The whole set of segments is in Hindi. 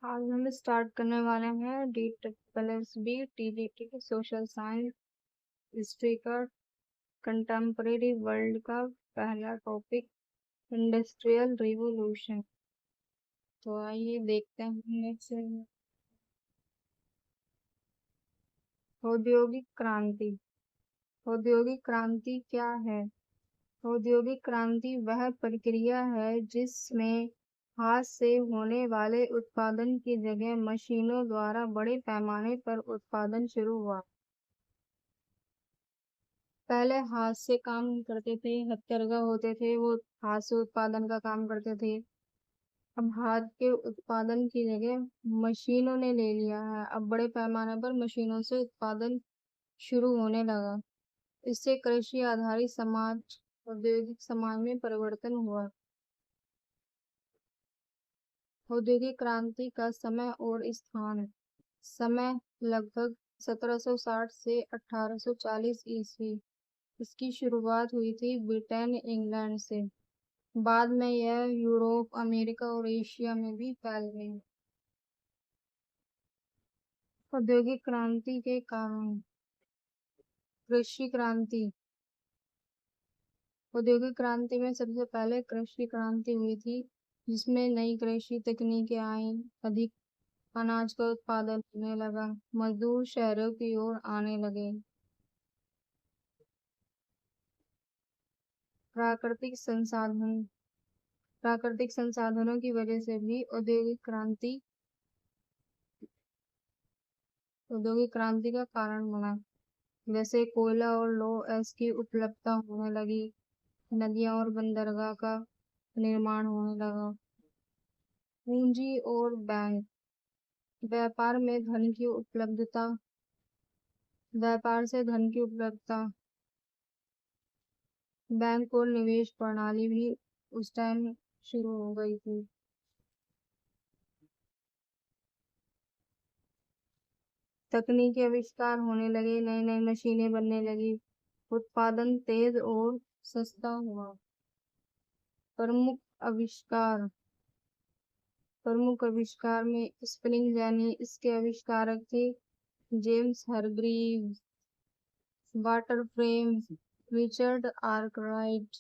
आज हम स्टार्ट करने वाले हैं D plus B TGT social science history का कंटेम्परेरी वर्ल्ड का पहला टॉपिक इंडस्ट्रियल रिवॉल्यूशन। तो आइए देखते हैं नेक्स्ट। औद्योगिक क्रांति। औद्योगिक क्रांति क्या है? औद्योगिक क्रांति वह प्रक्रिया है जिसमें हाथ से होने वाले उत्पादन की जगह मशीनों द्वारा बड़े पैमाने पर उत्पादन शुरू हुआ। पहले हाथ से काम करते थे, हथकरघा होते थे, वो हाथ से उत्पादन का काम करते थे। अब हाथ के उत्पादन की जगह मशीनों ने ले लिया है। अब बड़े पैमाने पर मशीनों से उत्पादन शुरू होने लगा। इससे कृषि आधारित समाज, औद्योगिक समाज में परिवर्तन हुआ। औद्योगिक क्रांति का समय और स्थान। समय लगभग 1760 से 1840 ईस्वी। इसकी शुरुआत हुई थी ब्रिटेन, इंग्लैंड से। बाद में यह यूरोप, अमेरिका और एशिया में भी फैल गई। औद्योगिक क्रांति के कारण। कृषि क्रांति। औद्योगिक क्रांति में सबसे पहले कृषि क्रांति हुई थी, जिसमें नई कृषि तकनीकें आई। अधिक अनाज का उत्पादन होने लगा। मजदूर शहरों की ओर आने लगे। प्राकृतिक संसाधन। प्राकृतिक संसाधनों की वजह से भी औद्योगिक क्रांति का कारण बना। जैसे कोयला और लौह अयस्क की उपलब्धता होने लगी। नदियां और बंदरगाह का निर्माण होने लगा। पूंजी और बैंक। व्यापार में धन की उपलब्धता। व्यापार से धन की उपलब्धता। बैंक और निवेश प्रणाली भी उस टाइम शुरू हो गई थी। तकनीकी आविष्कार होने लगे, नई नई मशीनें बनने लगी। उत्पादन तेज और सस्ता हुआ। प्रमुख आविष्कार। प्रमुख आविष्कार में स्प्रिंग यानी इसके आविष्कारक थे James Hargreaves. Water frame Richard Arkwright.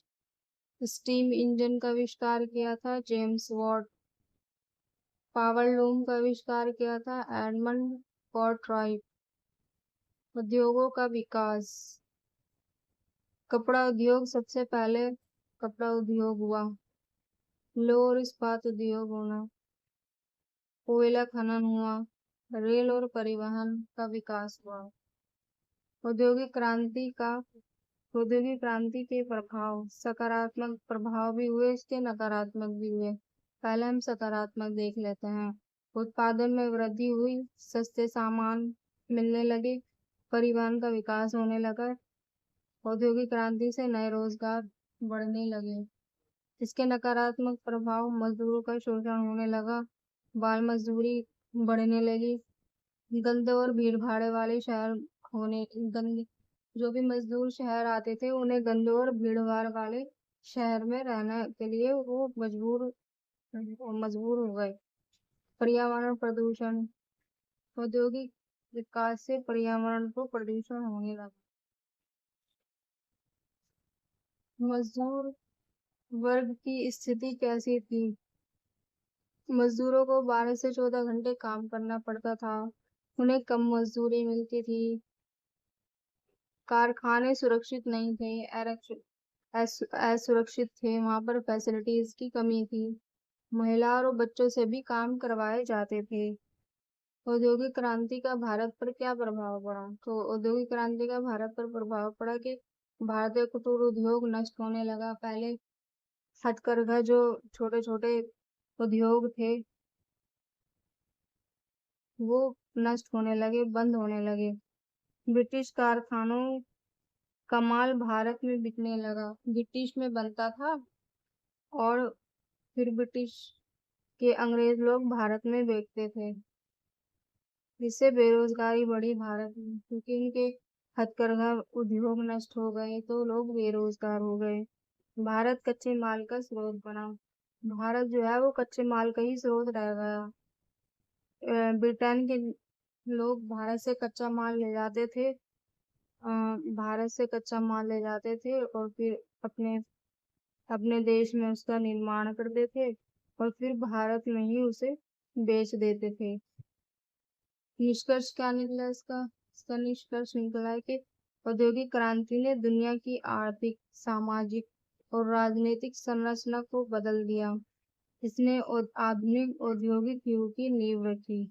Steam engine का आविष्कार किया था जेम्स वॉट। पावर लूम का आविष्कार किया था एडमंड कॉर्टराइट। उद्योगों का विकास। कपड़ा उद्योग सबसे पहले कपड़ा उद्योग हुआ। लौह और इस्पात उद्योग होना। कोयला खनन हुआ। रेल और परिवहन का विकास हुआ। औद्योगिक क्रांति का औद्योगिक क्रांति के प्रभाव। सकारात्मक प्रभाव भी हुए, इसके नकारात्मक भी हुए। पहले हम सकारात्मक देख लेते हैं। उत्पादन में वृद्धि हुई, सस्ते सामान मिलने लगे, परिवहन का विकास होने लगा। औद्योगिक क्रांति से नए रोजगार बढ़ने लगे। इसके नकारात्मक प्रभाव। मजदूरों का शोषण होने लगा, बाल मजदूरी बढ़ने लगी। गंदे और भीड़ भाड़ वाले शहर होने गंदे जो भी मजदूर शहर आते थे, उन्हें गंदे और भीड़ भाड़ वाले शहर में रहने के लिए वो मजबूर हो गए। पर्यावरण प्रदूषण। औद्योगिक विकास से पर्यावरण को प्रदूषण होने लगा। मजदूर वर्ग की स्थिति कैसी थी? मजदूरों को 12 से 14 घंटे काम करना पड़ता था। उन्हें कम मजदूरी मिलती थी। कारखाने सुरक्षित नहीं थे, असुरक्षित थे। वहां पर फैसिलिटीज की कमी थी। महिला और बच्चों से भी काम करवाए जाते थे। औद्योगिक क्रांति का भारत पर क्या प्रभाव पड़ा? तो औद्योगिक क्रांति का भारत पर प्रभाव पड़ा कि भारतीय कुटीर उद्योग नष्ट होने लगा। पहले हथकरघा जो छोटे छोटे उद्योग थे, वो नष्ट होने लगे, बंद होने लगे। ब्रिटिश कारखानों का माल भारत में बिकने लगा। ब्रिटिश में बनता था और फिर ब्रिटिश के अंग्रेज लोग भारत में बेचते थे। जिससे बेरोजगारी बढ़ी भारत में, क्योंकि इनके हथकरघा उद्योग नष्ट हो गए तो लोग बेरोजगार हो गए। भारत कच्चे माल का स्रोत बना। भारत जो है वो कच्चे माल का ही स्रोत रह गया। ब्रिटेन के लोग भारत से कच्चा माल ले जाते थे। भारत से कच्चा माल ले जाते थे और फिर अपने अपने देश में उसका निर्माण करते थे और फिर भारत में ही उसे बेच देते थे। निष्कर्ष क्या निकला इसका निष्कर्ष निकला है कि औद्योगिक क्रांति ने दुनिया की आर्थिक, सामाजिक और राजनीतिक संरचना को बदल दिया। इसने आधुनिक औद्योगिक युग की नींव रखी।